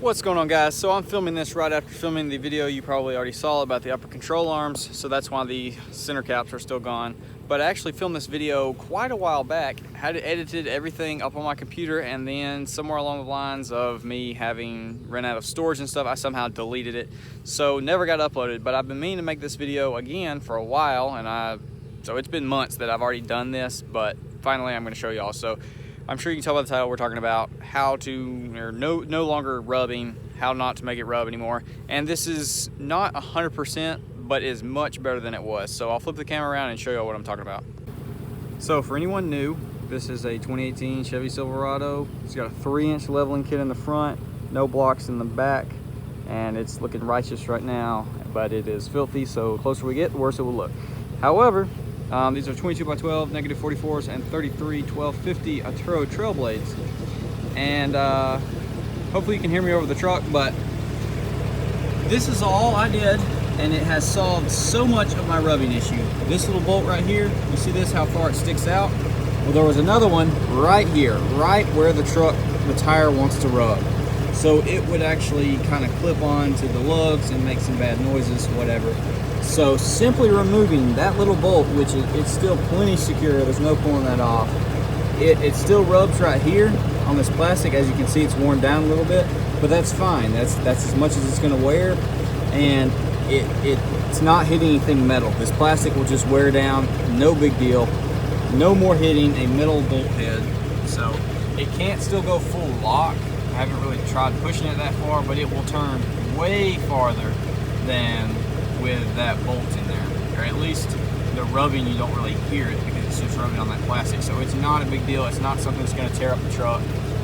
What's going on, guys? So I'm filming this right after filming the video you probably already saw about the upper control arms, so that's why the center caps are still gone. But I actually filmed this video quite a while back, had it edited, everything up on my computer, and then somewhere along the lines of me having run out of storage and stuff, I somehow deleted it. So never got uploaded, but I've been meaning to make this video again for a while, and so it's been months that I've already done this, but finally I'm going to show y'all. So I'm sure you can tell by the title we're talking about how to, or no longer rubbing, how not to make it rub anymore. And this is not 100%, but is much better than it was. So I'll flip the camera around and show you what I'm talking about. So for anyone new, this is a 2018 Chevy Silverado. It's got a 3-inch leveling kit in the front, no blocks in the back, and it's looking righteous right now, but it is filthy, so the closer we get, the worse it will look. However, these are 22x12 negative 44s and 33 1250 Atturo trail blades, and hopefully you can hear me over the truck, but this is all I did and it has solved so much of my rubbing issue. This little bolt right here, you see this, how far it sticks out? Well, there was another one right here, right where the tire wants to rub, so it would actually kind of clip on to the lugs and make some bad noises, whatever. So simply removing that little bolt, which it's still plenty secure, there's no pulling that off, it still rubs right here on this plastic. As you can see, it's worn down a little bit, but that's fine. That's as much as it's going to wear, and it's not hitting anything metal. This plastic will just wear down, no big deal. No more hitting a metal bolt head. So it can't still go full lock. I haven't really tried pushing it that far, but it will turn way farther than with that bolt in there, or at least the rubbing, you don't really hear it because it's just rubbing on that plastic. So it's not a big deal. It's not something that's going to tear up the truck,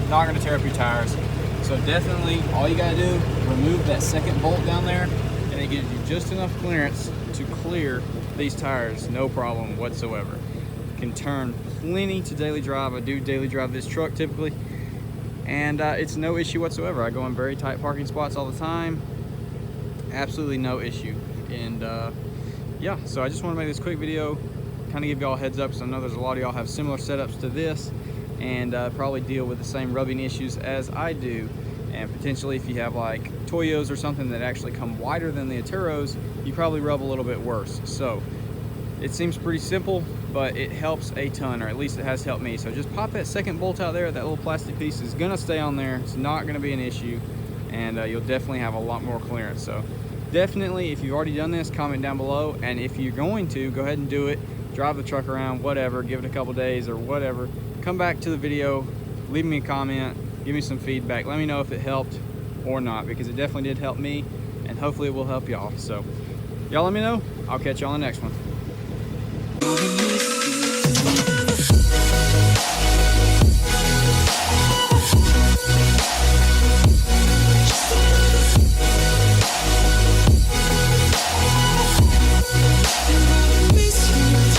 not going to tear up your tires. So definitely all you got to do, remove that second bolt down there, and it gives you just enough clearance to clear these tires, no problem whatsoever. Can turn plenty to daily drive. I do daily drive this truck typically, and it's no issue whatsoever. I go in very tight parking spots all the time, absolutely no issue. And yeah, so I just want to make this quick video, kind of give y'all a heads up, because I know there's a lot of y'all have similar setups to this and probably deal with the same rubbing issues as I do. And potentially if you have like Toyos or something that actually come wider than the Atturos, you probably rub a little bit worse. So it seems pretty simple, but it helps a ton, or at least it has helped me. So just pop that second bolt out there. That little plastic piece is gonna stay on there. It's not gonna be an issue, and you'll definitely have a lot more clearance. So definitely, if you've already done this, comment down below, and if you're going to, go ahead and do it. Drive the truck around, whatever, give it a couple days or whatever. Come back to the video, leave me a comment, give me some feedback. Let me know if it helped or not, because it definitely did help me, and hopefully it will help y'all. So y'all let me know. I'll catch y'all on the next one.